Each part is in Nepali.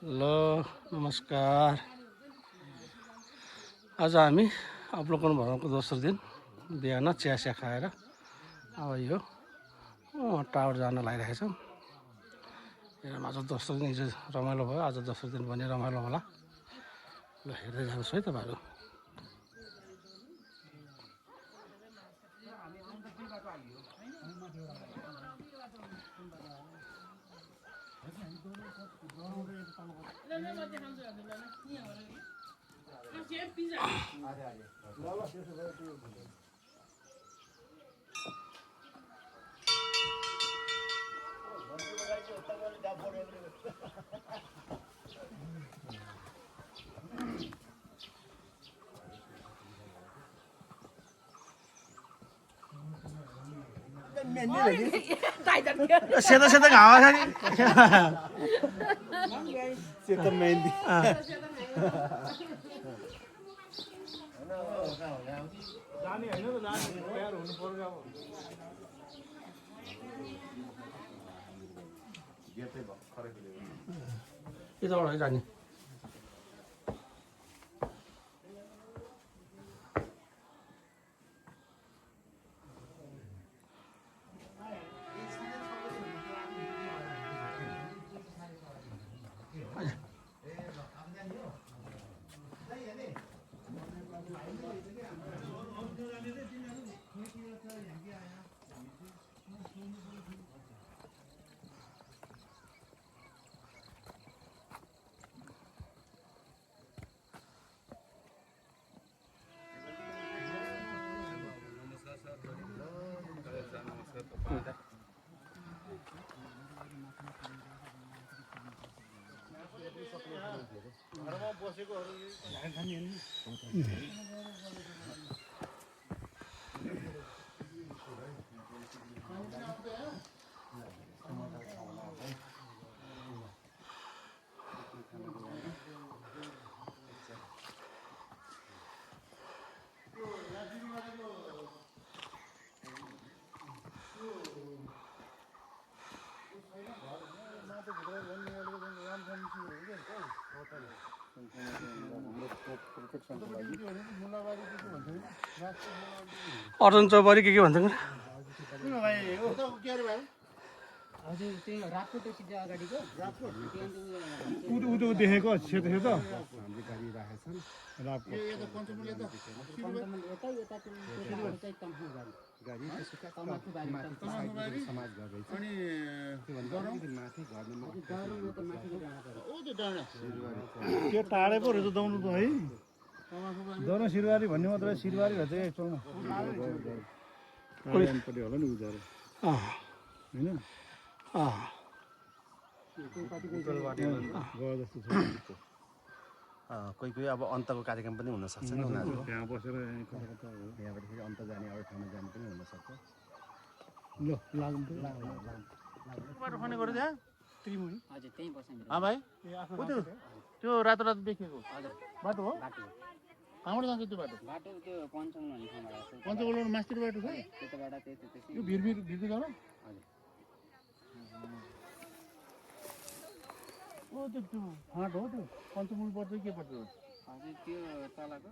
हेलो नमस्कार। आज हामी अवलोकन भ्रमणको दोस्रो दिन बिहान चिया खाएर अब यो टावर जान लागिरहेको छौँ। आज दोस्रो दिन हिजो रमाइलो भयो, आज दोस्रो दिन पनि रमाइलो होला। ल हेर्दै जानुहोस् है तपाईँहरू। सेतो सेतो घावा छ नि सेतो मेहन्दी जाने हैन त जाने तयार हुनु पर्यो अब गेटै भर्खरै खुलेको यताबाट जाने घरमा बसेकोहरु खाने नि अर्जुन चौबरी के भन्छ किन भाइ ओ त के अरे भाइ हजुर त्यो रातको त्यो सिधै अगाडिको रातको उदो देखेको सेतो सेतो हामीले गाडी राखेछन् रातको यो त पञ्चमुले त पञ्चमल यता यता त्यो चाहिँ तम्फु गाडी त्यसको तमाखु बारी समाज घर रहेछ अनि के भन्छ माथि घरमा गाडी यो त माथिको डाँडा पर्यो ओ त्यो डाँडा त्यो टाढै पो रहेछ दौनु त है दौनु सिरवारी भन्ने मात्रै सिरवारी भन्छ चल्नु पट्टि होला नि उधारो हैन कोही कोही अब अन्तको कार्यक्रम पनि हुनसक्छ नि उनीहरूको त्यहाँ बसेर यहाँबाट फेरि अन्त जाने अरू ठाउँमा जाने पनि हुनसक्छ ल लागौँ बाटो खने गऱ्यो त्यहाँ त्रिमुनी हजुर त्यही बस्नु भाइ त्यो रातो रातो देखेको बाटो हो बाटो कहाँबाट जान्छ त्यो बाटो बाटो त्यो पञ्चमल भन्ने ठाउँबाट पञ्चकोलबाट मास्तिर बाटो छ त्यताबाट त्यस्तै यो भिरभिर जानु हजुर ओ त्यो फाँट हो त्यो पञ्चमुल पर्छ के पर्छ हजुर त्यो तलको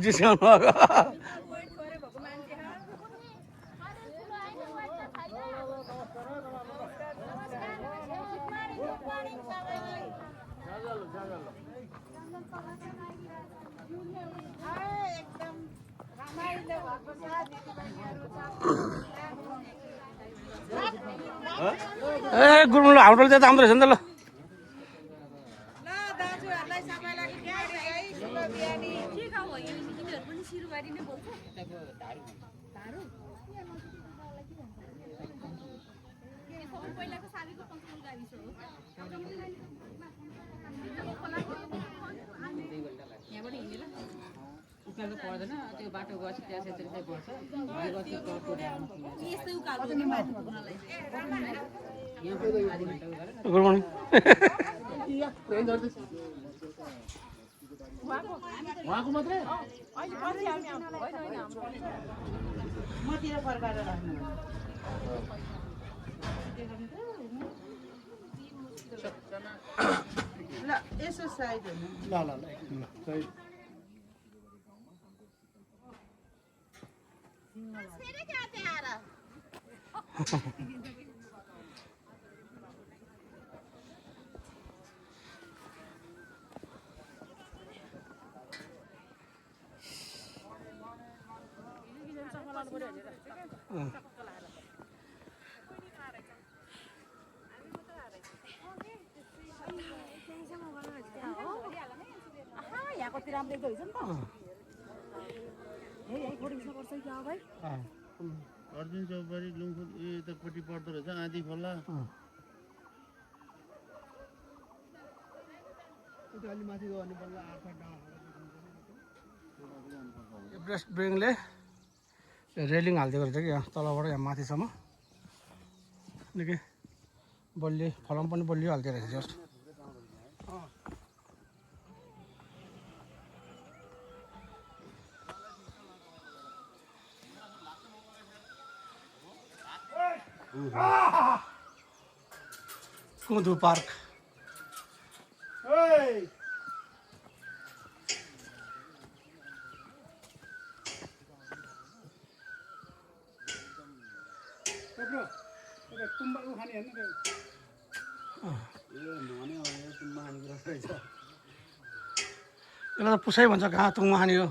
डिस्काउन्ट भएको ए गुरुङ हाम्रो चाहिँ राम्रो रहेछ नि त ल दाजुहरूलाई सबैलाई बिहानी के खाऊ भयो यिनीहरू पनि सिरुबारी नै बोल्छ त्यताको धारू धारू पहिलाको साबीको पञ्चमुल गाविस हो यहाँबाट हिँडेर उकालो पर्दैन त्यो बाटो गएपछि त्यहाँ चाहिँ पर्छ यस्तै उकालो नि माथि पुग्नलाई यहाँ आधी घन्टा गरेर गुड मर्निङ उहाँको मात्रै मतिर फर्काएर राख्नु ल यसो साइड हेर्नु ल ल ल एकछिन ल सही यहाँको तिर राम्रो देख्दो रहेछ नि त यही खोटिङ पर्छ कि अब भाइ अर्जुन चौपरी लुङखुट यतापट्टि पर्दो रहेछ आँधी खोला एभरेस्ट ब्रिङले रेलिङ हालिदिएको रहेछ कि यहाँ तलबाट यहाँ माथिसम्म निकै बलियो फलाम पनि बलियो हालिदिएको रहेछ जस्ट कुदु पार्क यसलाई त पुछाइ भन्छ कहाँ तुङमा खाने हो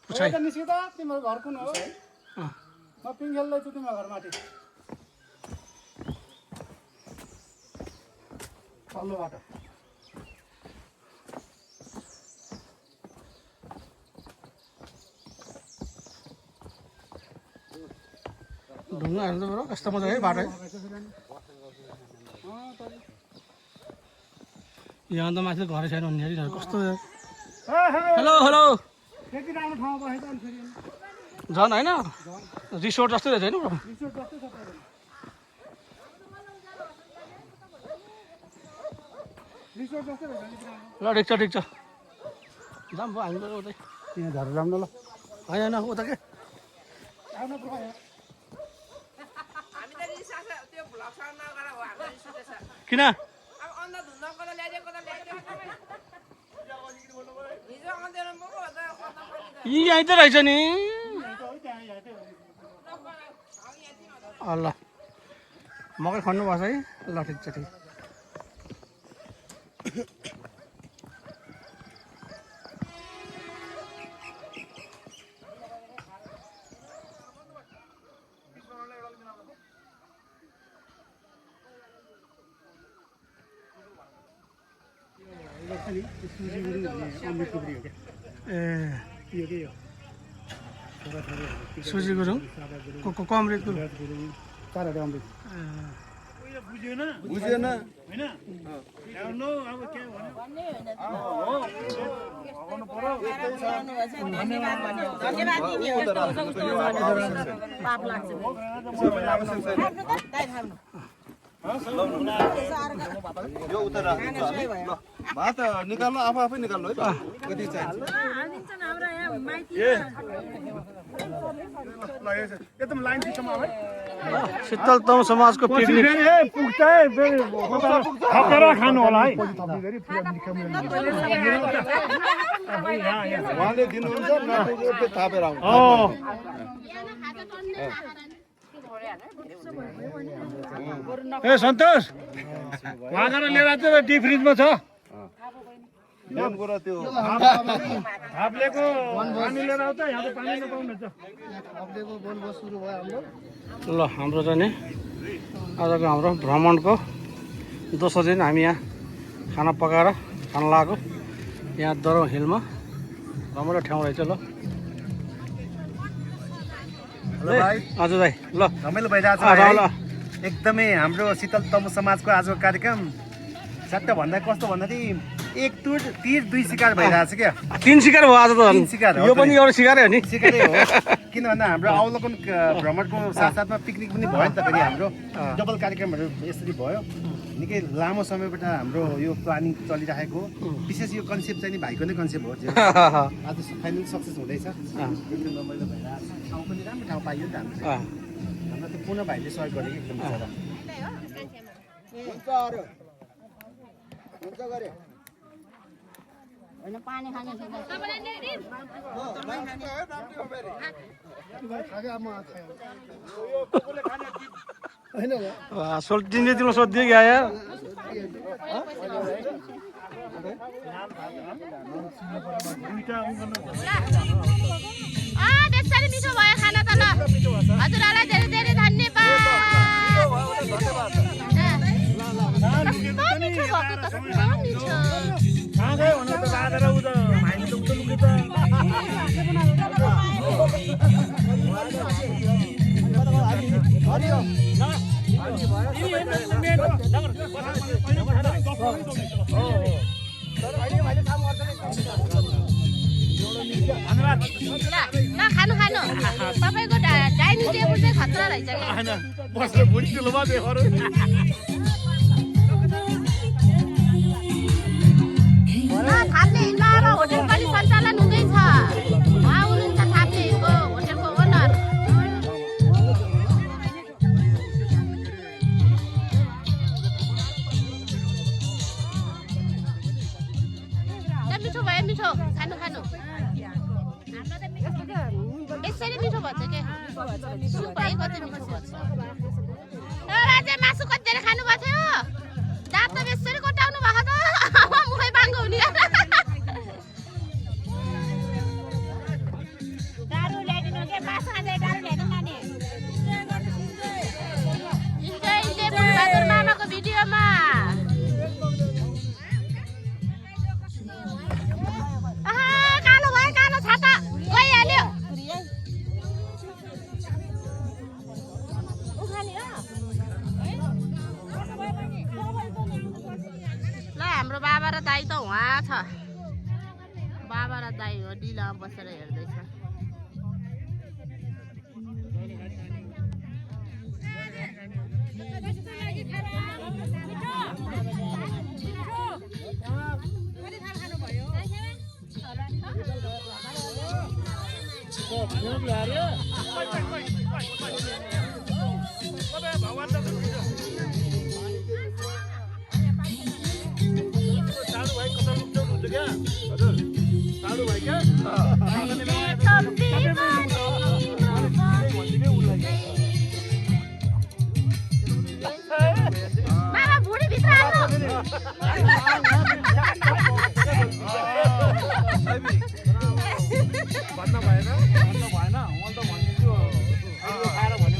पुछाइ निस्किँदा तिम्रो घर कुन हो म पिङ खेल्दैछु तिम्रो घर माथि तल्लो बाटो ढुङ्गाहरू त बरु कस्तो मजा है बाटो यहाँ त माथि घरै छैन भन्ने कस्तो हेलो हेलो त्यति राम्रो ठाउँमा बसेको अनि फेरि झन् होइन रिसोर्ट जस्तै रहेछ होइन रिसोर्ट जस्तै छ तर रिसोर्ट जस्तै रहेछ नि ल ठिक छ जाऊँ भयो हामी गएर उतै यहाँ झरेर राम्रो ल होइन होइन उता के आउनु पर्छ हामी त रिसाछ त्यो भ्लगसँग नगरा हो हाम्रो रिसाउँदैछ किन अब अन्त धुन्नको त ल्याइदिएको हिजो आउँदैन म पो त यहीँ त रहेछ नि ल मकै खन्नु पर्छ है ल ठिक छ ठिक ए सुजी गुरुङ को अमृत गुरुङ चारवटा अमृत बुझेन बुझेन होइन लो अब के यो उता राख्नु भात निकाल्नु आफै निकाल्नु है कति चाहिन्छ एकदम लाइन सिस्टममा है शीतल तम समाजको पिकनिक पुग्छ थपेर खानु होला है उहाँले दिनुहुन्छ नपुग्यो थापेर आउँछ ए सन्तोष वहाँ गएर लिएर आएको त डी फ्रिजमा छ मेन कुरा त्यो थाप्लेको पानी लिएर आउँछ यहाँ त पानी नपाउनुहुन्छ ल हाम्रो चाहिँ नि आजको हाम्रो भ्रमणको दोस्रो दिन हामी यहाँ खाना पकाएर खान लागेको यहाँ दरौँ हिलमा रमाइलो ठाउँ रहेछ ल हेलो भाइ हजुर भाइ ल रमाइलो भइरहेको छ ल एकदमै हाम्रो शीतल तमु समाजको आजको कार्यक्रम सट्ट भन्दा कस्तो भन्दाखेरि एक तीर दुई शिकार भइरहेको छ क्या तीन शिकार भयो आज तीन शिकार त हो यो त पनि नि। एउटा शिकारै हो नि शिकारै हो किन भन्दा हाम्रो अवलोकन भ्रमणको साथसाथमा पिकनिक पनि भयो नि त फेरि हाम्रो डबल कार्यक्रमहरू यसरी भयो निकै लामो समयबाट हाम्रो यो प्लानिङ चलिरहेको विशेष यो कन्सेप्ट चाहिँ नि भाइको नै कन्सेप्ट हो आज फाइनल सक्सेस हुँदैछ एकदम रमाइलो भइरहेको छ ठाउँ पनि राम्रो ठाउँ पाइयो नि त हामीले हाम्रो त्यो पुनः भाइले सहयोग गरेको एकदम होइन पानी खाने छैन सोल्टिने तिमीलाई सोधिदियो क्या यार त्यसरी मिठो भयो खाना त ल हजुरहरूलाई धेरै धेरै धन्यवाद मिठो भएको त मिठो ल खानु खानु तपाईँको डाइनिङ टेबल चाहिँ खतरा रहेछ थाप्ने हिलमा अब होटेल पनि सञ्चालन हुँदैछ उहाँ हुनुहुन्छ थाप्ने हिलको होटेलको ओनर मिठो भयो मिठो खानु खानु यसरी मिठो भन्छ के सुप भएको चाहिँ मिठो भन्छ राजा मासु कति धेरै खानुभएको थियो दाँत त यसरी कोटाउनु भएको त मुखै बाङ्गो हुने दारू ल्याइदिनु के मासु खाँदै दारू ल्याइदिनु नानी बहादुर मामाको भिडियोमा कालो भयो कालो छाता गइहाल्यो ल हाम्रो बाबा र दाइ त उहाँ छ बाबा र दाइ हो डिलामा बसेर हेर्दैछ मामा बुढी भित्र आउनु भन्न भएन मैले त भनिदिन्छु खाएर भनेको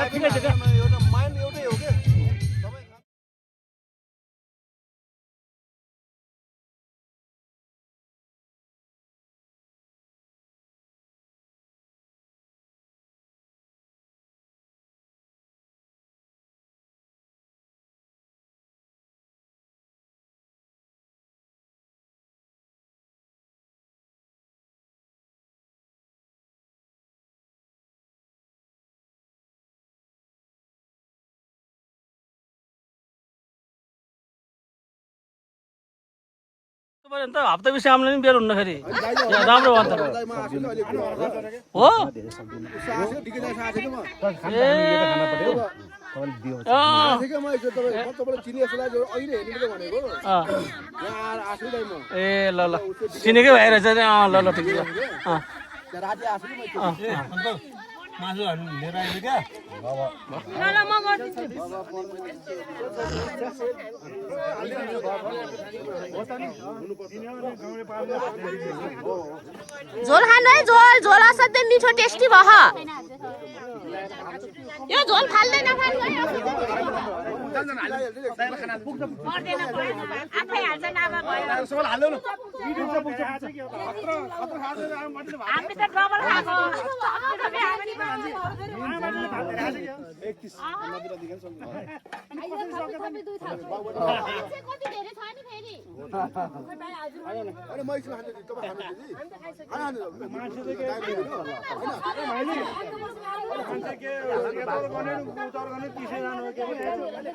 होइन कि एउटा माइन्ड एउटै हो क्या अन्त हप्ता पछि आम्ले पनि बेर हुन्न फेरि राम्रो भयो अन्त हो ए ल ल चिनेकै भइरहेछ नि ल ल ठिक छ मासुहरू लिएर आइदियो क्या झोल खानु है झोल झोल असाध्यै मिठो टेस्टी भयो यो झोल फाल्दै नखानु है आफै हाल्छ नभए हामी त डबल खाएको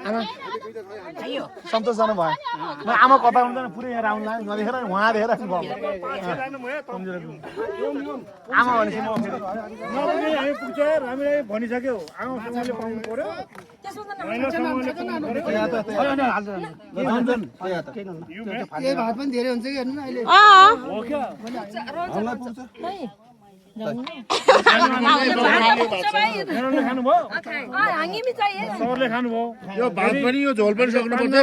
आमा सन्तोष जानु भयो म आमा कता हुँदैन पुरै यहाँ आउनु लाग्यो नदेखेर उहाँ देखेर आमा भनेपछि म नपुगे हामी पुग्छ हामीले भनिसक्यो आमासँगले पाउनु पर्यो यो भात पनि धेरै हुन्छ कि हेर्नु न अहिले सरले खानुभयो यो भात पनि यो झोल पनि सक्नुपर्छ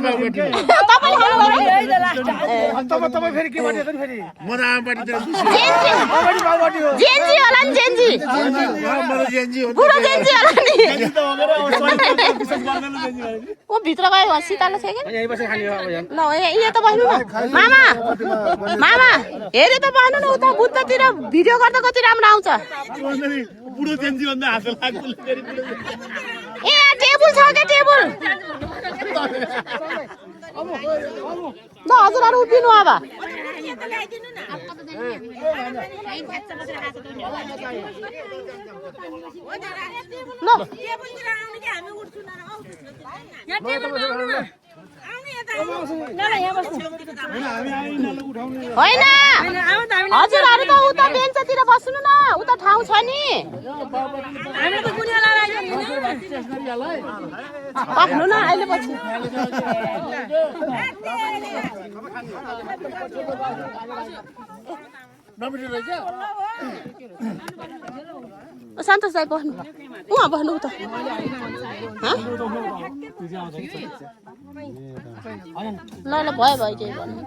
तपाईँ फेरि के भन्यो फेरि म त आमापाटी जेन्जी होला नि जेन्जी बुढो जेन्जी होला नि ऊ भित्र गयो सीताले थियो कि ल यहाँ त बस्नु न मामा मामा हेरे त बस्नु न उता बुद्धतिर भिडियो गर्दा कति राम्रो आउँछ बुढो जेन्जी भन्दा हाँसो लाग्छ ए टेबल छ के टेबल ल हजुरहरु उभिनु अब ल होइन हजुरहरु त उता बेन्चतिर बस्नु न उता ठाउँ छ नि बस्नु न अहिले पछि सन्तोष दाइ बस्नु उहाँ बस्नु उता ल ल भयो भयो केही भन्नु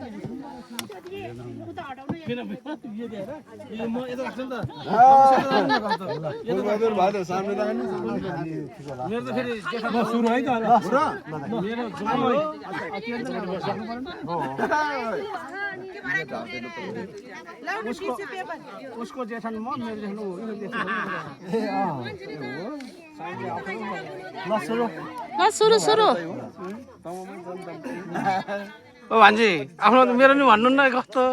उसको जेठन म मेरो जेठन ल सुरु सुरु ओ भान्जी आफ्नो मेरो नि भन्नु न कस्तो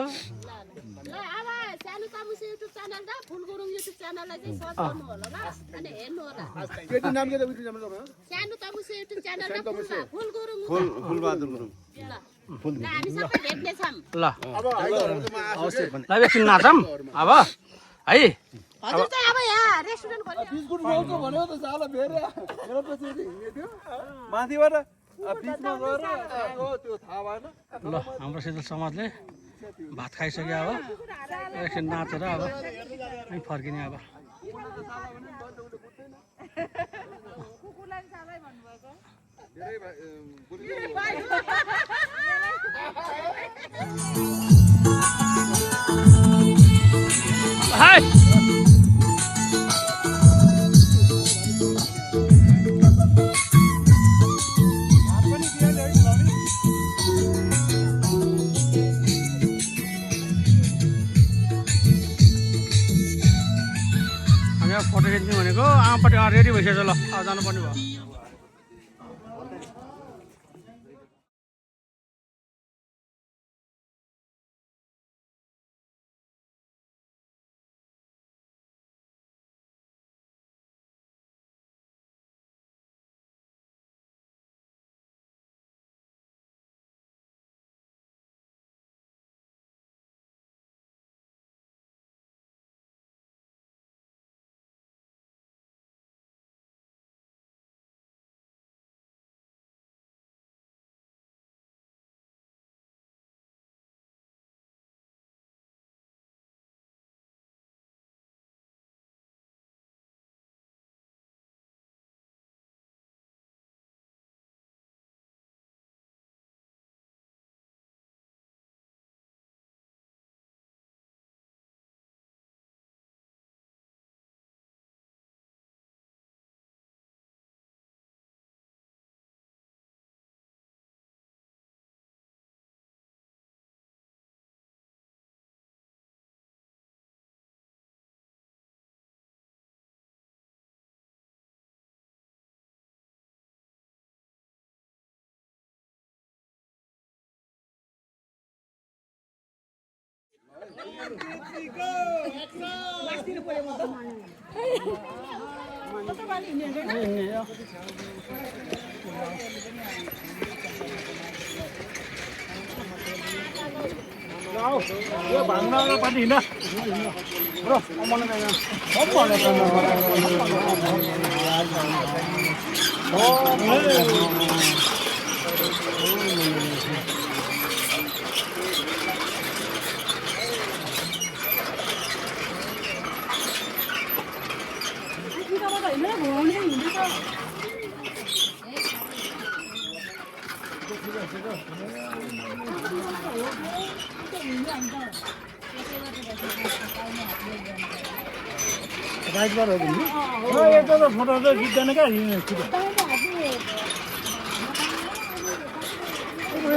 सानो तामुसे युट्युब च्यानल र फुल गुरुङ युट्युब च्यानललाई चाहिँ सर्च गर्नु होला ल अनि हेर्नु होला केटी नाम के त युट्युब च्यानल हो सानो तामुसे युट्युब च्यानल र फुल गुरुङ फुलबहादुर गुरुङ ल हामी सबै भेट्ने छौं ल ल एकछिन नाचौँ अब है हजुर चाहिँ अब यहाँ रेस्टुरेन्ट खोल्नु बिस्कुट रोल्छ भन्यो त साला फेरि मेरो पछि हिँड्यो थियो माथिबाट बिचमा गएर त्यो थाहा भएन ल हाम्रो शीतल समाजले भात खाइसक्यो अब एकछिन नाचेर अब हामी फर्किने अब हाय फोटो खिच्ने भनेको आमापट्टि रेडी भइसक्यो ल अब जानुपर्ने भयो यो भाङमा पार्टी हिँड ब्रो राइटबाट हो कि यता त फोटो त खिच्दैन क्या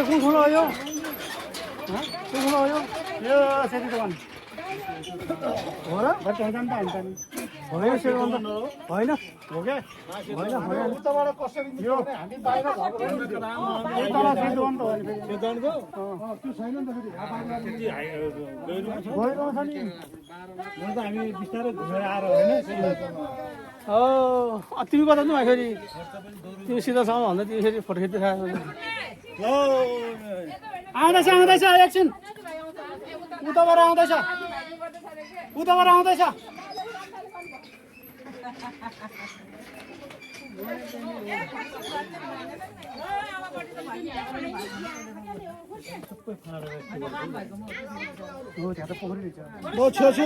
कुन खोला हो यो कुन खोला हो यो सेती दोकान हो र होइन सेती दोकान होइन हो क्या होइन उताबाट कसरी यो हामी बाहिर हामी बिस्तारै घुमेर आएर होइन तिमी कता नि फेरि तिमी सिधासँग भन्दा तिमी फेरि फोटो खिचिरहेको आउँदैछ एकछिन उताबाट आउँदैछ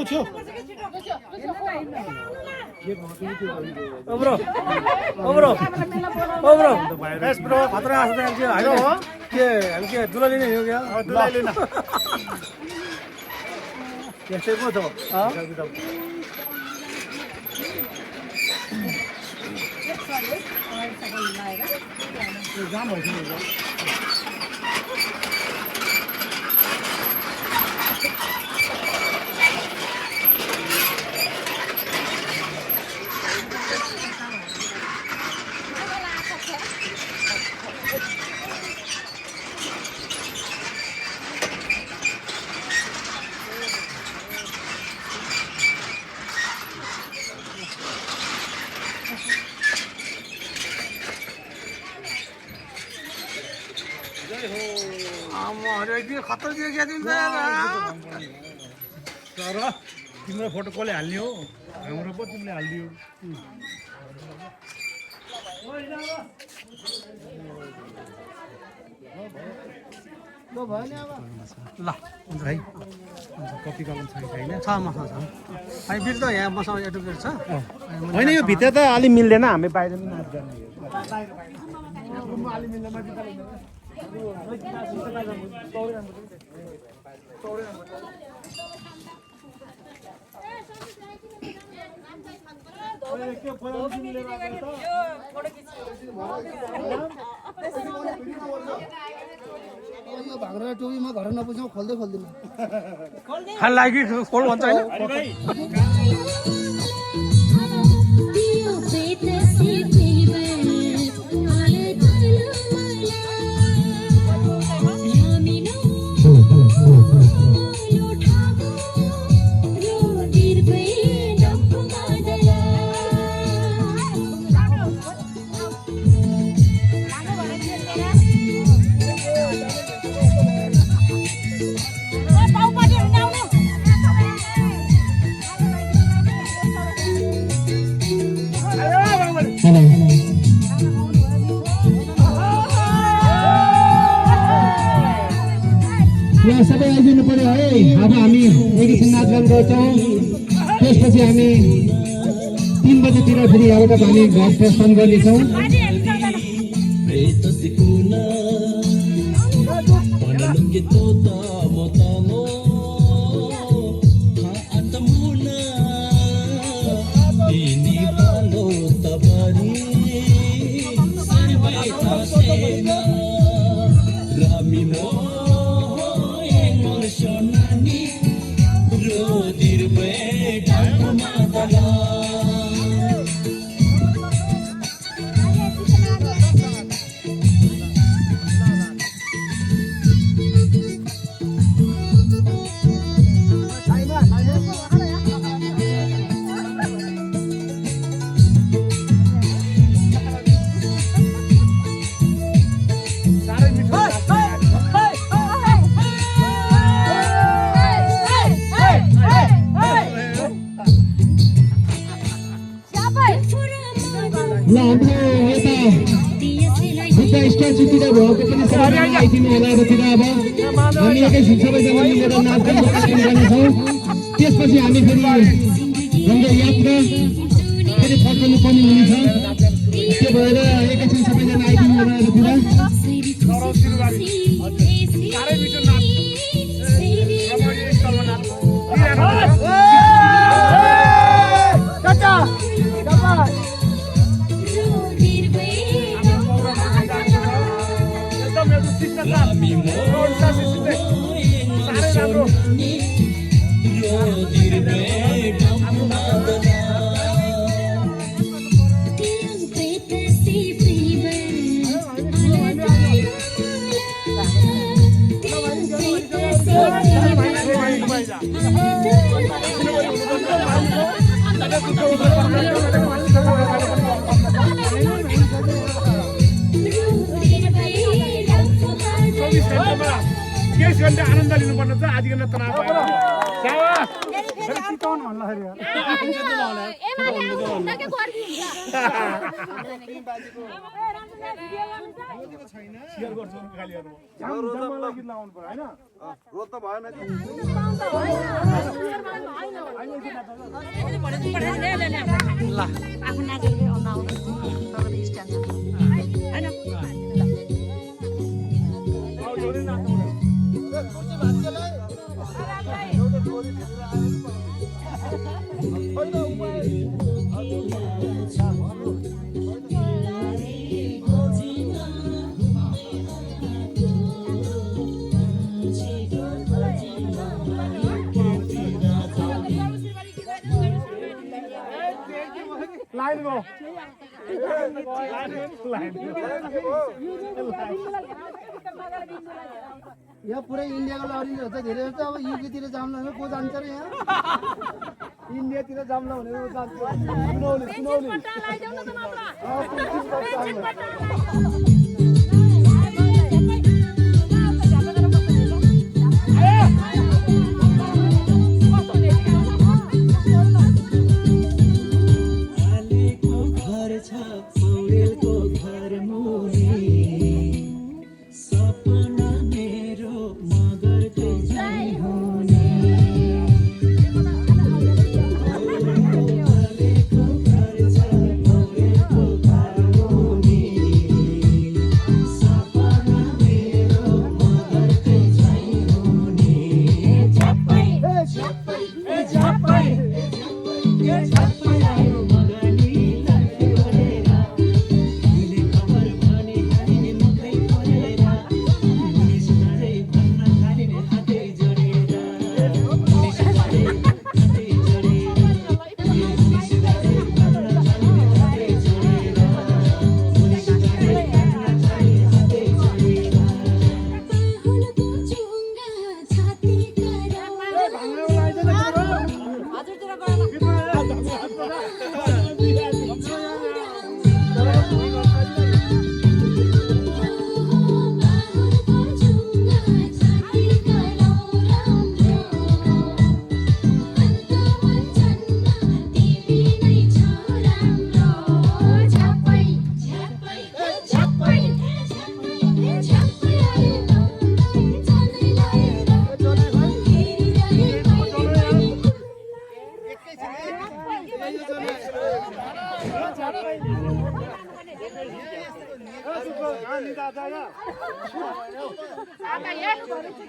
छेउ ब्रो खतरा के दुला लिने हो क्या दुला लिन यस्तै पो छ जाम भइसक्यो खतर तर तिम्रो फोटो कसले हाल्ने हो हाम्रो पो तिमीले हालिदियो ल हुन्छ है कपी कलम छैन छ मसँग छ है बिल त यहाँ मसँग एडुकेट छ होइन यो भित्र त अलि मिल्दैन हामी बाहिर पनि नाच गर्ने यो भाग्रा टोपी म घर नपुग्छौँ खोल्दिनँ खान लागि खोल भन्छ होइन सबै आइदिनु पर्यो है अब हामी एकैछिन नाचगान गर्छौँ त्यसपछि हामी 3 बजेतिर फेरि एउटा हामी घर प्रस्थान गर्नेछौँ हाम्रो यता बुद्ध स्ट्याचुतिर भएको पनि सबैजना आइदिनु होला यतातिर। अब हामी एकैछिन सबैजना मिलेर नाच गान कार्यक्रम गर्नेछौँ। त्यसपछि हामी फेरि हाम्रो यात्रा फेरि फर्कनु पनि हुनेछ। त्यो भएर एकैछिन सबैजना आइदिनु होला यतातिर। आनन्द लिनुपर्छ आधी घन्टा तनाव यहाँ पुरै इन्डियाको लडिन्छ हुन्छ धेरै हुन्छ। अब युकेतिर जाम्ला भने को जान्छ र यहाँ इन्डियातिर जाम्ला भनेर जान्छ।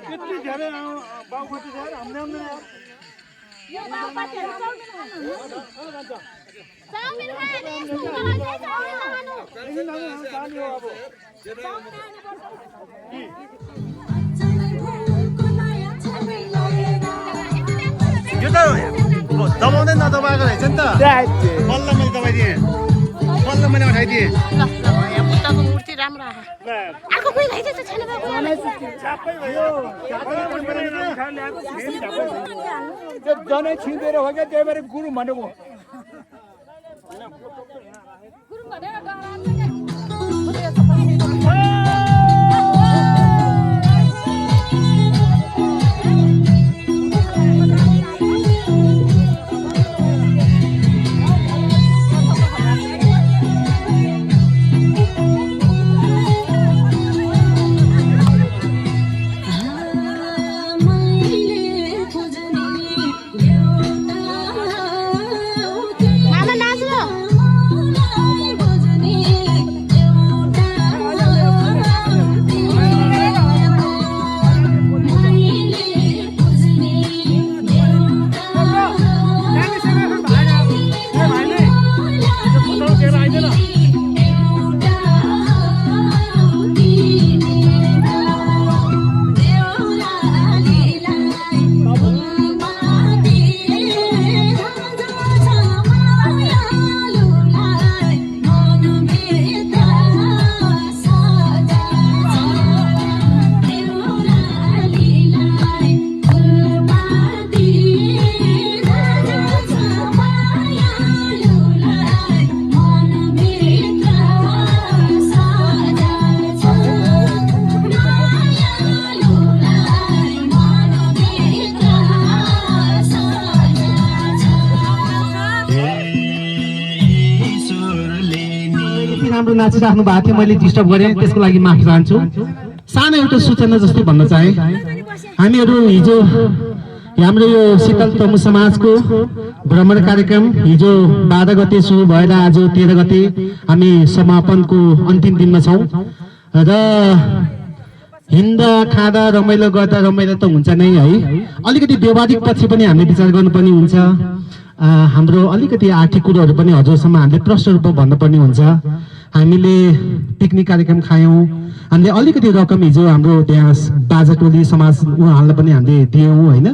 कितनी धेरै बाउपट्टि छ हामीले आउँदैन यो बाउपट्टिहरु चाउमिन खाने चाउमिन खानु यो त दबाउँदै नदबाएको रहेछ नि त बल्ल मैले दबाइदिएँ बल्ल मैले उठाइदिएँ ल यहाँ बुद्धको मूर्ति राम्रो आयो अर्को कोही भइदिएछ छैन बाबु जनै छिँदेर हो क्या त्यही भएर गुरु भनेको गुरुङ भनेर डराउँछ राम्रो नाचिराख्नु भएको थियो, मैले डिस्टर्ब गरेँ, त्यसको लागि माफी चाहन्छु। सानो एउटा सूचना जस्तै भन्न चाहे, हामीहरू हिजो हाम्रो यो शीतल तमु समाजको भ्रमण कार्यक्रम हिजो 12 गते सुरु भएर आज 13 गते हामी समापनको अन्तिम दिनमा छौँ र हिँड्दा खाँदा रमाइलो गर्दा रमाइलो त हुन्छ नै है, अलिकति व्यवहारिक पक्ष पनि हामीले विचार गर्नुपर्ने हुन्छ। हाम्रो अलिकति आर्थिक कुरोहरू पनि हजुरसम्म हामीले प्रष्ट रूपमा भन्नुपर्ने हुन्छ। हामीले पिकनिक कार्यक्रम खायौँ, हामीले अलिकति रकम हिजो हाम्रो त्यहाँ बाजा टोली समाज उहाँहरूलाई पनि हामीले दियौँ होइन।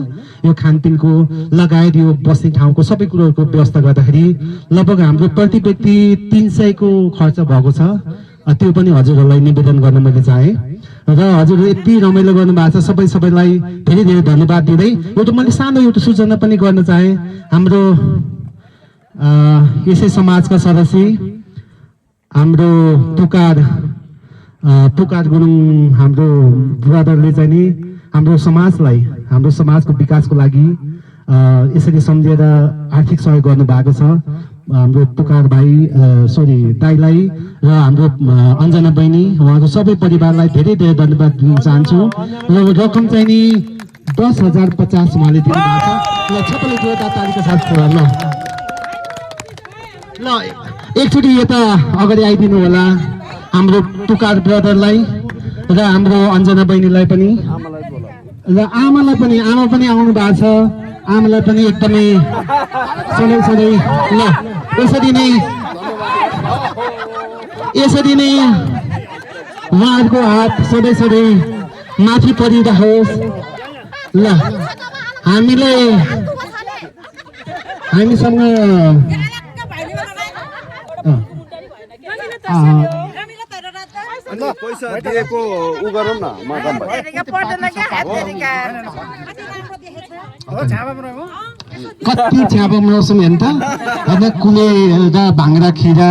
यो खानपिनको लगायत यो बस्ने ठाउँको सबै कुरोहरूको व्यवस्था गर्दाखेरि लगभग हाम्रो प्रति व्यक्ति 300 को खर्च भएको छ। त्यो पनि हजुरहरूलाई निवेदन गर्न मैले चाहेँ र हजुरले यति रमाइलो गर्नुभएको छ, सबैलाई धेरै धेरै धन्यवाद दिँदै एउटा मैले सानो एउटा सूचना पनि गर्न चाहेँ। हाम्रो यसै समाजका सदस्य हाम्रो पुकार गुरुङ हाम्रो ब्रदरले चाहिँ नि हाम्रो समाजको विकासको लागि यसरी सम्झेर आर्थिक सहयोग गर्नुभएको छ। हाम्रो पुकार भाइ दाइलाई र हाम्रो अञ्जना बहिनी उहाँको सबै परिवारलाई धेरै धेरै धन्यवाद दिन चाहन्छु। र रकम चाहिँ नि 10,050 उहाँले दिनुभएको छ। ल सबैले जोरदार तालीका साथ ल एकचोटि यता अगाडि आइदिनु होला हाम्रो पुकार ब्रदरलाई र हाम्रो अञ्जना बहिनीलाई पनि र आमा पनि आउनु भएको छ। आमालाई पनि एकदमै सधैँ ल यसरी नै उहाँहरूको हात सधैँ माथि परिरहोस्। ल हामीसँग पैसा दिएको उ गरौँ न मदन भाइ। कति छ्यापा मौसम हेर्नु त होइन, कुले र भाङ्रा खिरा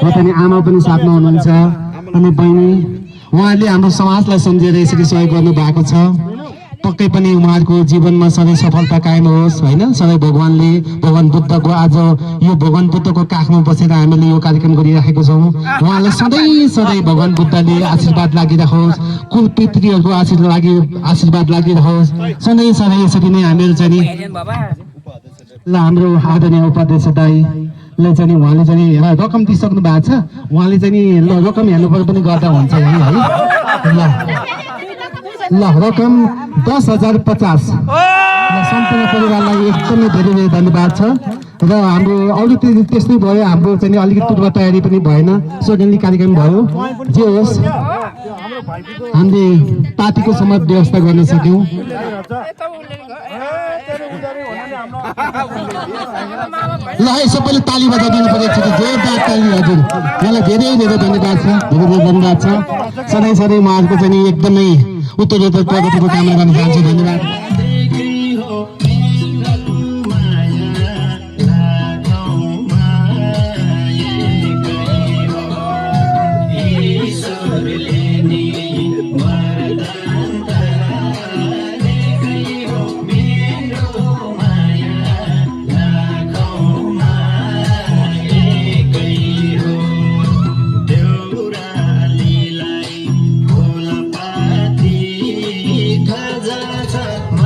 र पनि आमा पनि साथमा हुनुहुन्छ अनि बहिनी उहाँहरूले हाम्रो समाजलाई सम्झेर यसरी सहयोग गर्नु भएको छ। पक्कै पनि उहाँहरूको जीवनमा सधैँ सफलता कायम होस् होइन। सधैँ भगवान बुद्धको आज यो भगवान बुद्धको काखमा बसेर हामीले यो कार्यक्रम गरिराखेको छौँ। उहाँलाई सधैँ भगवान बुद्धले आशीर्वाद लागिरहोस्, कुल पितृहरूको आशीर्वाद लागिरहोस् सधैँ यसरी नै हामीहरू चाहिँ ल हाम्रो आदरणीय उपाध्यक्ष दाइले चाहिँ उहाँले चाहिँ रकम दिइसक्नु भएको छ। उहाँले चाहिँ ल रकम हेर्नु पर्यो पनि गर्दा हुन्छ है। ल रकम 10,050 सम्पूर्ण परिवारलाई एकदमै धेरै धेरै धन्यवाद छ। र हाम्रो अरू त्यस्तै भयो, हाम्रो चाहिँ अलिकति पूर्व तयारी पनि भएन, सडनली कार्यक्रम भयो। जे होस् हामीले पार्टीको समेत व्यवस्था गर्न सक्यौँ। ल है सबैले ताली बजाइदिनु पर्यो, जोरदार ताली हजुर। मलाई धेरै धेरै धन्यवाद छ, सधैँ उहाँहरूको चाहिँ एकदमै उत्तरोत्तर प्रगतिको कामना गर्न चाहन्छु। धन्यवाद। जा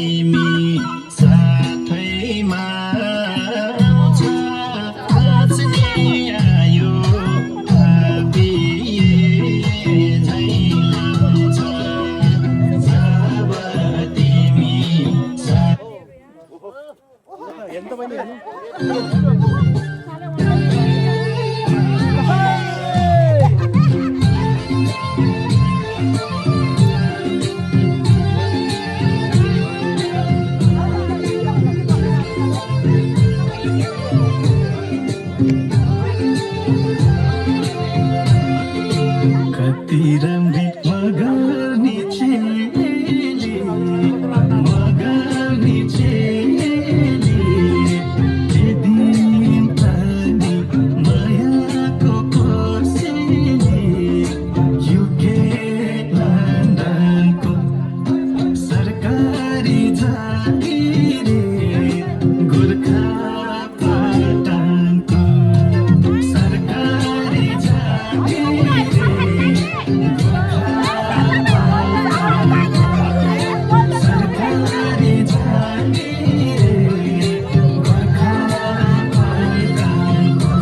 तिमी साथैमा आउँछ बाँच्ने आयो थापिए झै लाउँछ जब तिमी कति राम्री मगर्नी चेली दिन पानी मायाको पर्सेली युके लन्डनको सरकारी जागिरे गोर्खा पाटनको सरकारी जागिरे सरकारी जागिरे गोर्खा पाटनको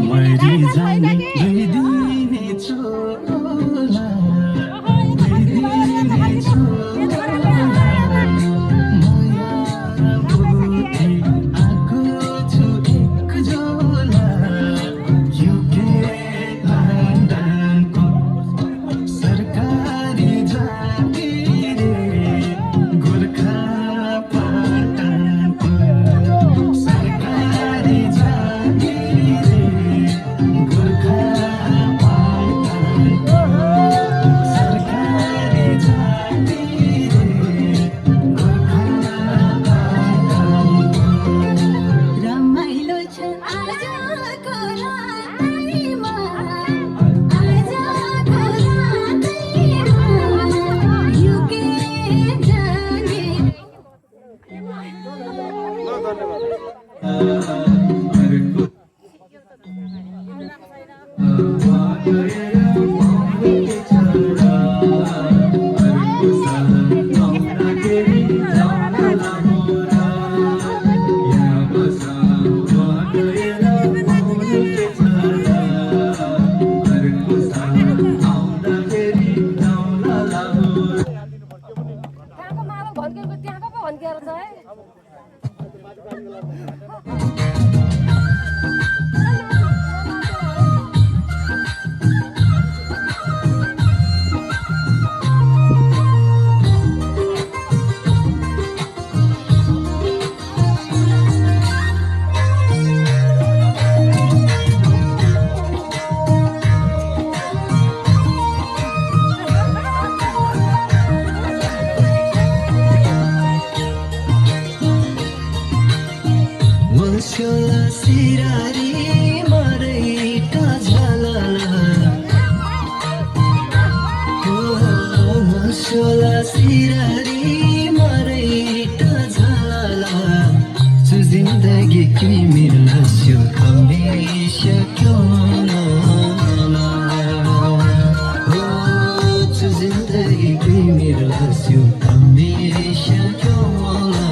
मरि जाने गइदिने छोला गइदिने छोला माया बुद्धि आएको छु एक झोला युके लन्डनको सरकारी जागिरे गोर्खा पाटनको सरकारी जागिरे गोर्खा पाटनको सरकारी जागिरे गोर्खा पाटनको रमाइलो छ आजको रातैमा आजको रातैमा युके जाने त्यहाँको माला भड्केको त्यहाँको पो भड्केर छ है मस्योला सिरारी मरैटा झलला मस्योला सिरारी मरैटा झलला जो जिन्दगी की मिल्यो हमेशा क्यों ना हो जो जिन्दगी की मिल्यो हमेशा क्यों ना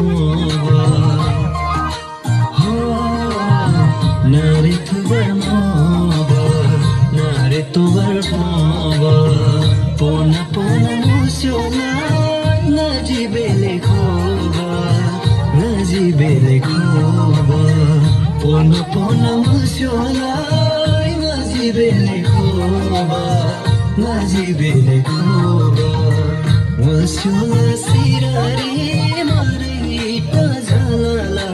मोबा नारे तुबर मोबा नारे तुबर मोबा पोना पोना मुस्योला नजिबेले खोबा नजिबेले खोबा पोना पोना मुस्योला नजिबेले खोबा नजिबेले खोबा मुस्योला सिरारी मारे पजला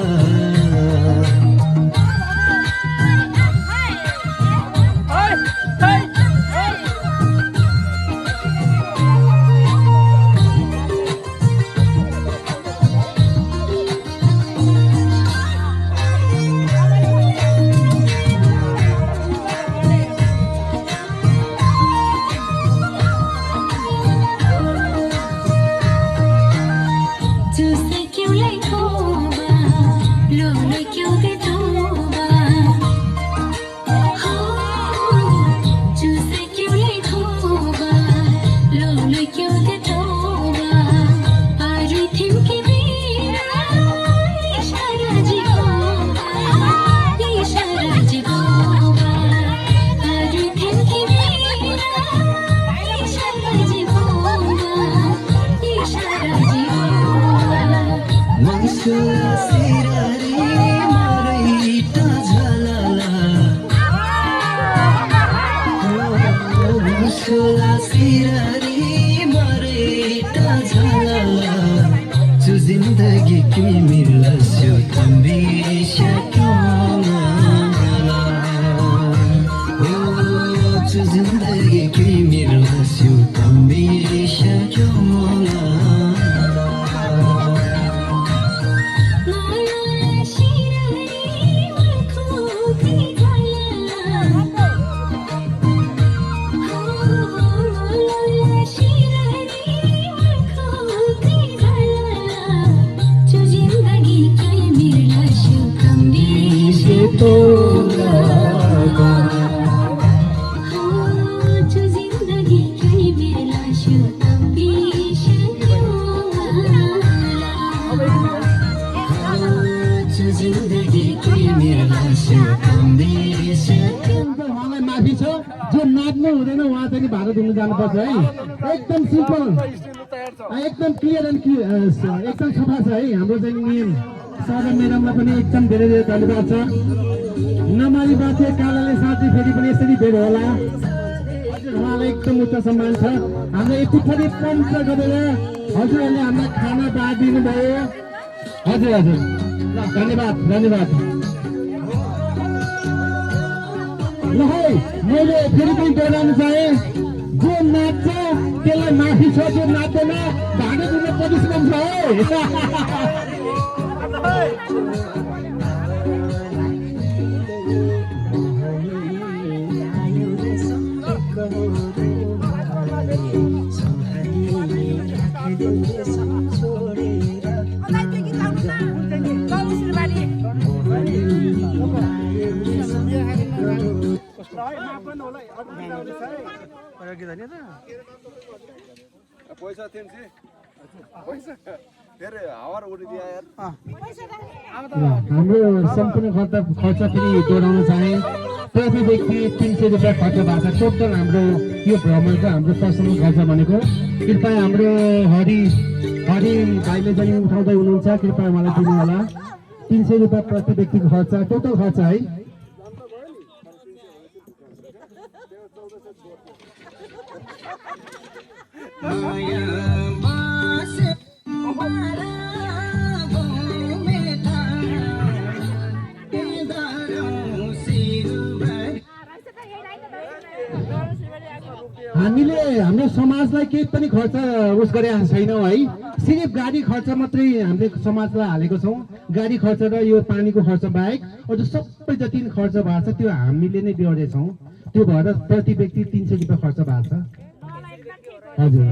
जिंदगी की मिला सो तंबीशा क्यों जिंदगी की मिला सो तंबीशा क्यों माफी छ जो नाच्नु हुँदैन उहाँ चाहिँ भारत हुनु जानुपर्छ है एकदम सिम्पल एकदम क्लियर एन्ड एकदम सफा छ है हाम्रो चाहिँ नियम सादा म्याडमलाई पनि एकदम धेरै धेरै धन्यवाद छ नमारी बाथे कालाले साथी फेरि पनि यसरी भेट होला उहाँलाई एकदम उच्च सम्मान छ हाम्रो यति पनि पन्च गरेर हजुरहरूले हामीलाई खाना बाँडिदिनु भयो हजुर हजुर ल धन्यवाद धन्यवाद ल है मैले फेरि पनि दोहोऱ्याउन चाहे जो नाच्छ त्यसलाई माफी छ जो नाच्दैन भाडा दिन पनिसमेन्ट छ है पैसा थियो नि पैसा फेरि हावार उडिदिया यार हाम्रो सम्पूर्ण खर्च फेरि दोहोऱ्याउन चाहे प्रति व्यक्ति 300 रुपियाँ खर्च भएको छ टोटल हाम्रो यो भ्रमणको हाम्रो पर्सनल खर्च भनेको कृपया हाम्रो हरि भाइले चाहिँ उठाउँदै हुनुहुन्छ कृपया मलाई दिनु होला 300 रुपियाँ प्रति व्यक्तिको खर्च टोटल खर्च है हामीले हाम्रो समाजलाई केही पनि खर्च उस गरेका छैनौँ है सिर्फ गाडी खर्च मात्रै हामीले समाजलाई हालेको छौँ गाडी खर्च र यो पानीको खर्च बाहेक अझ सबै जति खर्च भएको छ त्यो हामीले नै बेहोरेछौँ त्यो भएर प्रति व्यक्ति 300 रुपियाँ खर्च भएको छ हजुर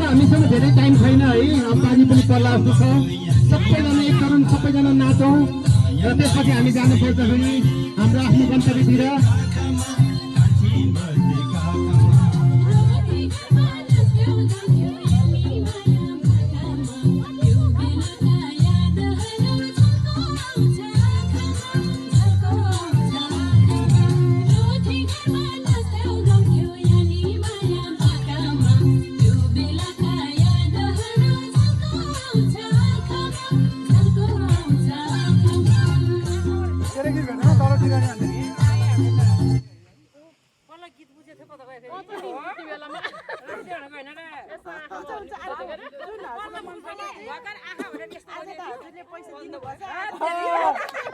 हामीसँग धेरै टाइम छैन है, अब पानी पनि पर्ला जस्तो छ। सबैजना एकचरण सबैजना नाचौँ र त्यसपछि हामी जानुपर्दाखेरि हाम्रो आफ्नो गन्तव्यतिर।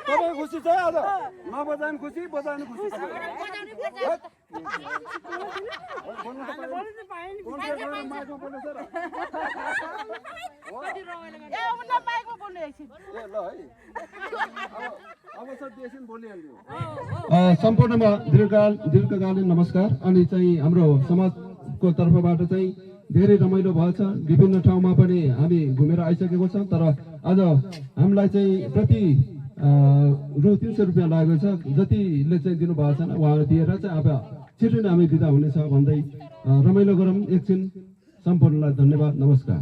तपाईँ खुसी छ आज नबजाउनु खुसी बजाउनु खुसी छ सम्पूर्णमा दीर्घकालीन नमस्कार। अनि चाहिँ हाम्रो समाजको तर्फबाट चाहिँ धेरै रमाइलो भएछ। विभिन्न ठाउँमा पनि हामी घुमेर आइसकेको छौँ। तर आज हामीलाई चाहिँ प्रति रु 300 रुपियाँ लागेको छ। जतिले चाहिँ दिनुभएको छैन उहाँलाई दिएर चाहिँ अब छिटो नै हामी बिदा हुनेछ भन्दै रमाइलो गरौँ एकछिन। सम्पूर्णलाई धन्यवाद, नमस्कार।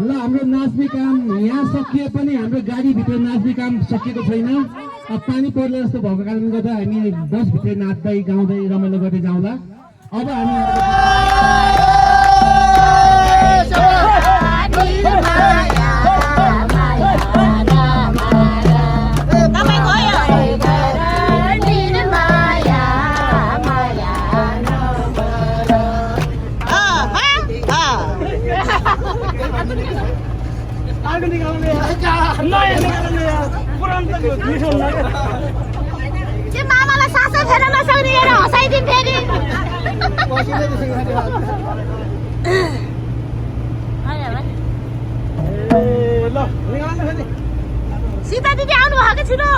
ल हाम्रो नाच्ने काम यहाँ सकिए पनि हाम्रो गाडीभित्र नाच्ने काम सकिएको छैन। अब पानी पर्ने जस्तो भएको कारणले गर्दा हामी बसभित्र नाच्दै गाउँदै रमाइलो गर्दै जाउँला। अब त्यो मामालाई सासै फेर्न नसक्ने हेर हँसाइदिन् फेरि। सीता दिदी आउनु भएको छिटो।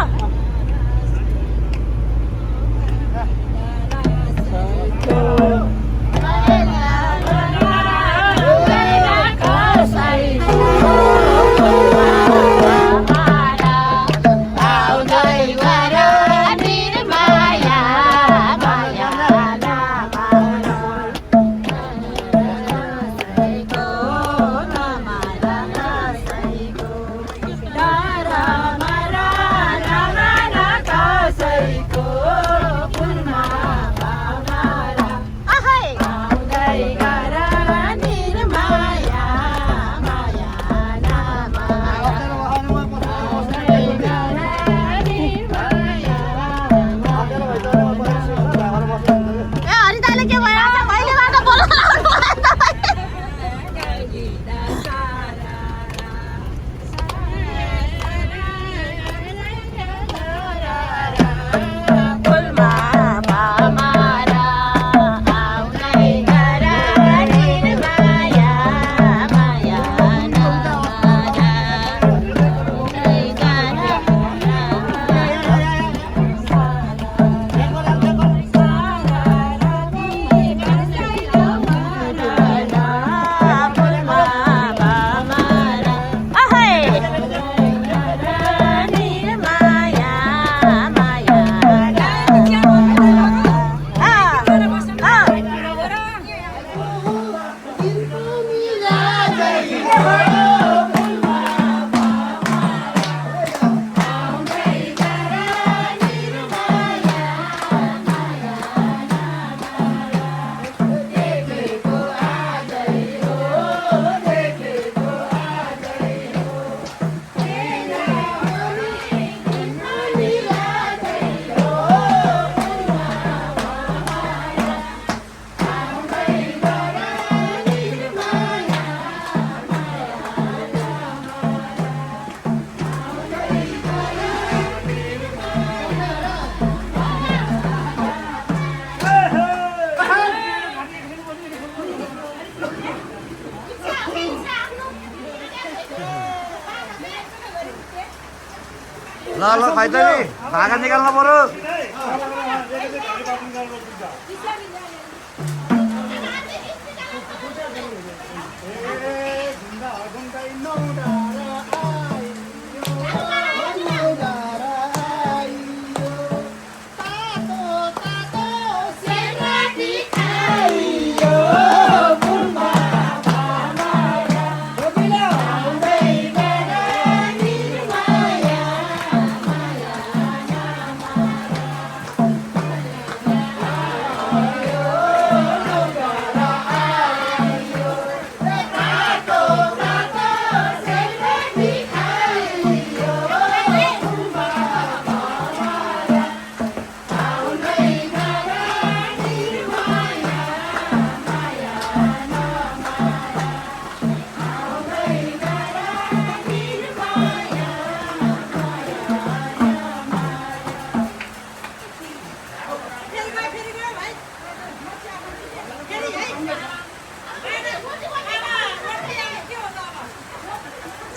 ल ल खैत नि भागा निकाल्नु पर्यो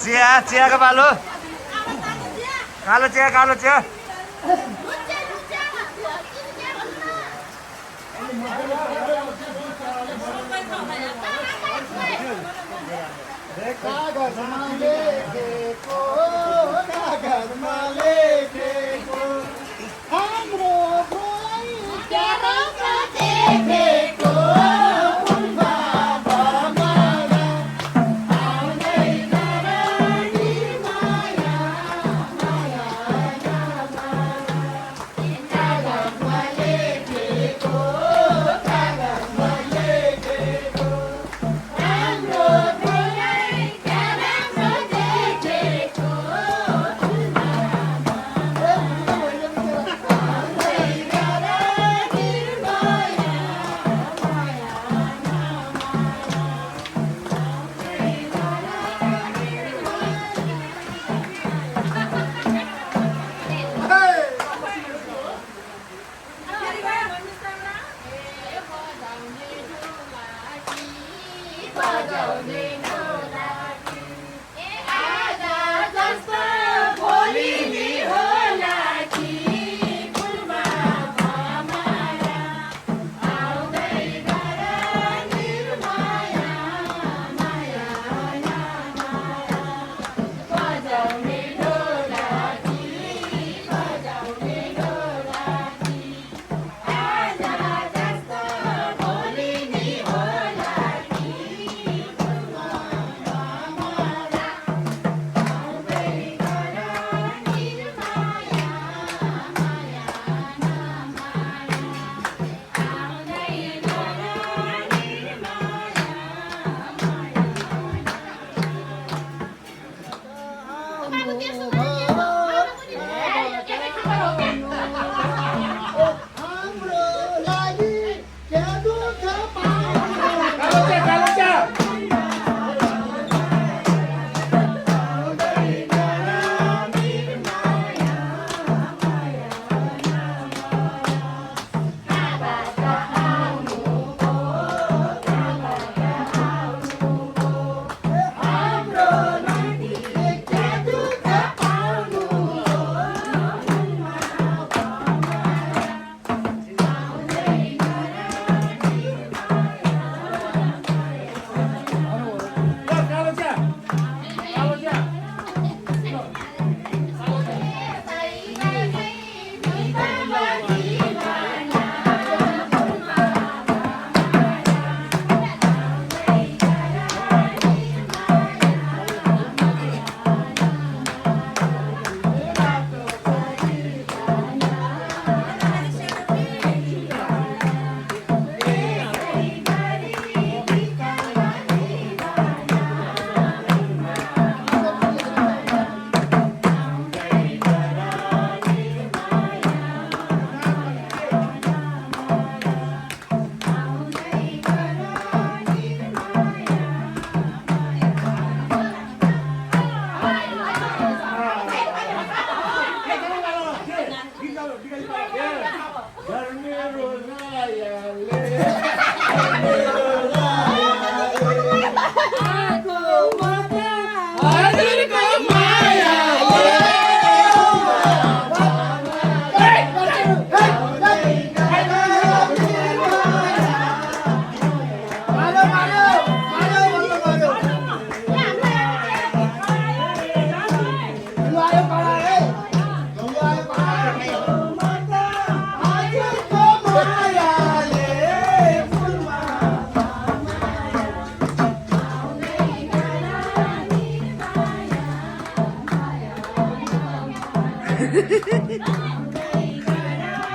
चिया चियाको पालो कालो चिया कालो चिया कागजमा लेखेको कागजमा लेखेको हाम्रो भोलि देखेको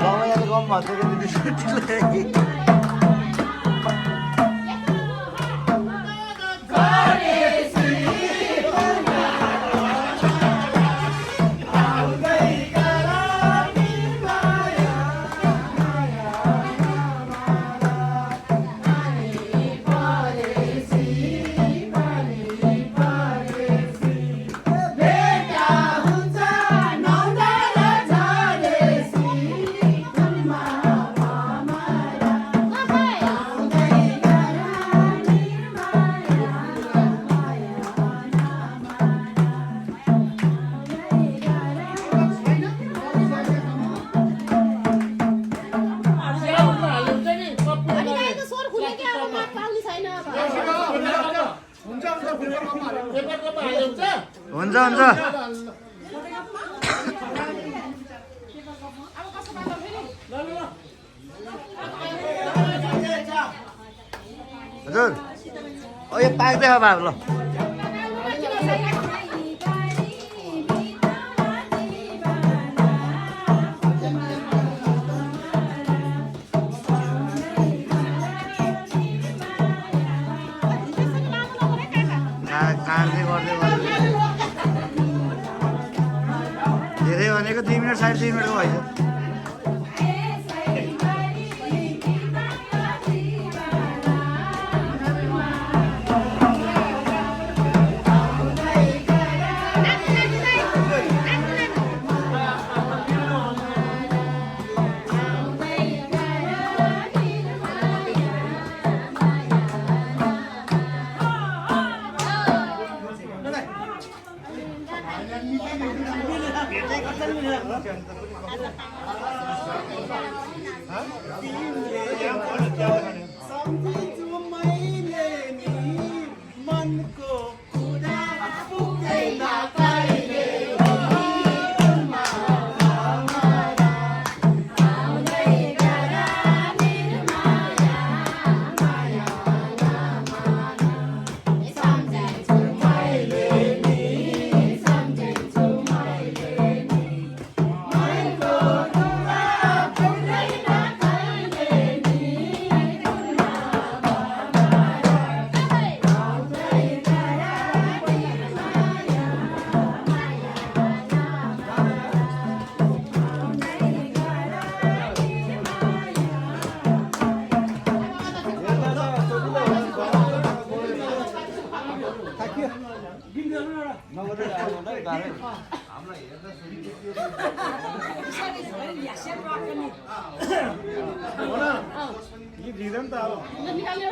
रमाइलो गम भन्छ कि हुन्छ हुन्छ हजुर यो पाक्दै हो बाबु ल धेरै भनेको 2 मिनट 2.5 मिनटको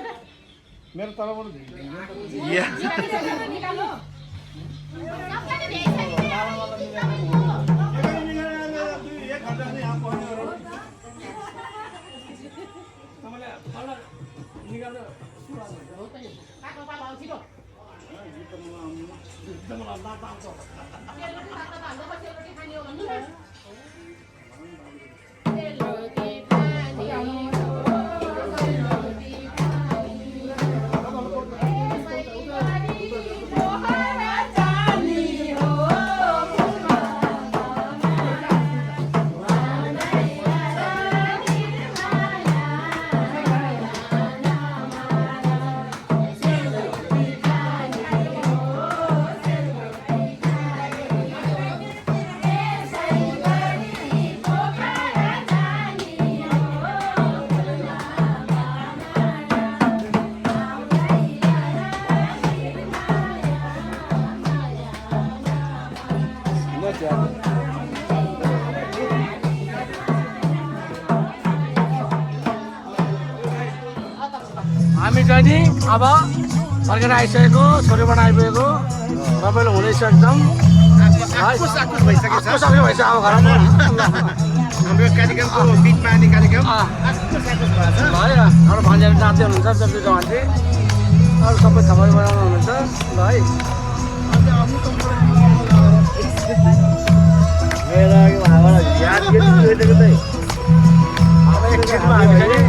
भइसक्यो मेरो तलबाट हामी चाहिँ नि अब फर्केर आइसकेको छोरीबाट आइपुगेको रमाइलो हुँदैछ एकदम भइसकेको छ भइसक्यो अब घरमा हाम्रो कार्यक्रमको बिचमा आउने कार्यक्रम है हाम्रो भान्जीहरू नाच्दै हुनुहुन्छ जति भान्जी अरू सबै थपडी बनाउनु हुनुहुन्छ ल है अब एकछिनमा हामी चाहिँ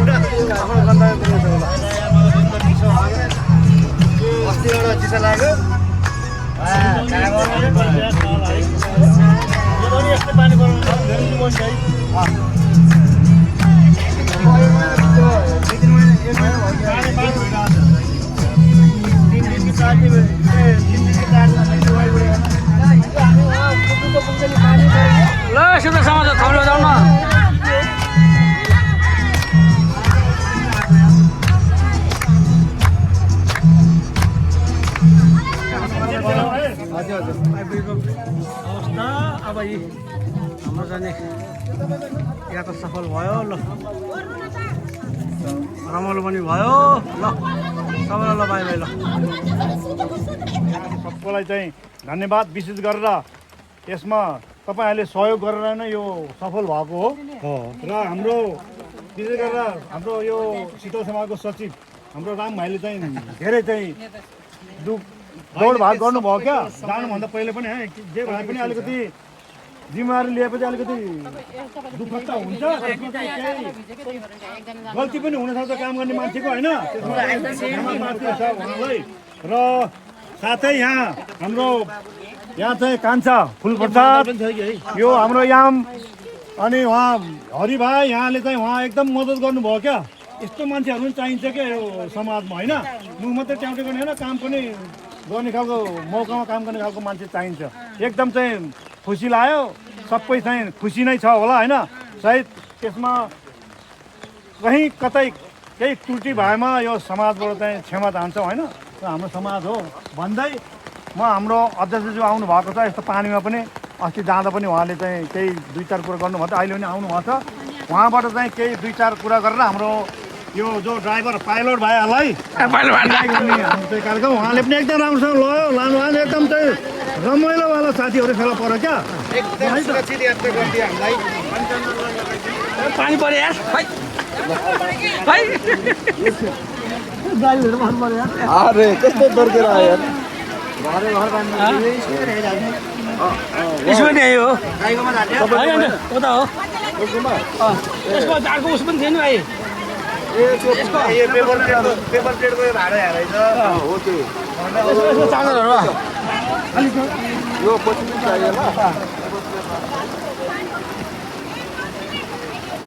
आफ्नो गन्तव्य पुग्नेछौँ अस्ति एउटा चिसो लाग्यो पानी बनाउनु छ धेरै मन गई ल सिधै समाज थम्लो जाउँ न अवस्था अब यी हाम्रो जाने यात्रा सफल भयो ल रमाइलो पनि भयो ल सबैलाई ल बाई बाई ल सबैलाई चाहिँ धन्यवाद विशेष गरेर यसमा तपाईँहरूले सहयोग गरेर नै यो सफल भएको हो र हाम्रो विशेष गरेर हाम्रो यो शीतल समाजको सचिव हाम्रो राम भाइले चाहिँ धेरै चाहिँ दौडभाग गर्नुभयो क्या जानुभन्दा पहिले पनि जे भए पनि अलिकति जिम्मेवारी लिएपछि अलिकति दुःख त हुन्छ गल्ती पनि हुनसक्छ काम गर्ने मान्छेको होइन उहाँलाई र साथै यहाँ हाम्रो यहाँ चाहिँ कान्छा फुलप्रसाद यो हाम्रो याम अनि उहाँ हरि भाइ यहाँले चाहिँ उहाँ एकदम मद्दत गर्नुभयो क्या यस्तो मान्छेहरू पनि चाहिन्छ क्या यो समाजमा होइन मुख मात्रै ट्याउटे गर्ने होइन काम पनि गर्ने खालको मौकामा काम गर्ने खालको मान्छे चाहिन्छ एकदम चाहिँ खुसी लाग्यो सबै चाहिँ खुसी नै छ होला होइन सायद त्यसमा कहीँ कतै केही त्रुटि भएमा यो समाजबाट चाहिँ क्षमा चाहन्छौँ होइन र हाम्रो समाज हो भन्दै म हाम्रो अध्यक्षज्यू आउनु भएको छ यस्तो पानीमा पनि अस्ति जाँदा पनि उहाँले चाहिँ केही 2-4 कुरा गर्नुभएको थियो अहिले पनि आउनुभएको छ उहाँबाट चाहिँ केही 2-4 कुरा गरेर हाम्रो यो जो ड्राइभर पाइलट भाइहरूलाई हाम्रो चाहिँ कार्यक्रम उहाँले पनि एकदम राम्रोसँग लयो लानु उहाँले एकदम चाहिँ रमाइलोवाला साथीहरू फेला पऱ्यो क्या एकदम सुरक्षित यात्रा गरिदियो हामीलाई पानी पऱ्यो यार अरे कस्तो दर्केर आयो यार यसमा नि आयो होइन उता हो यसको अर्को उस पनि थियो नि भाइ पेपर प्लेटको भाडा हेरेछ हो त्यो यसको चार्जरहरू यो पछि चाहियो ल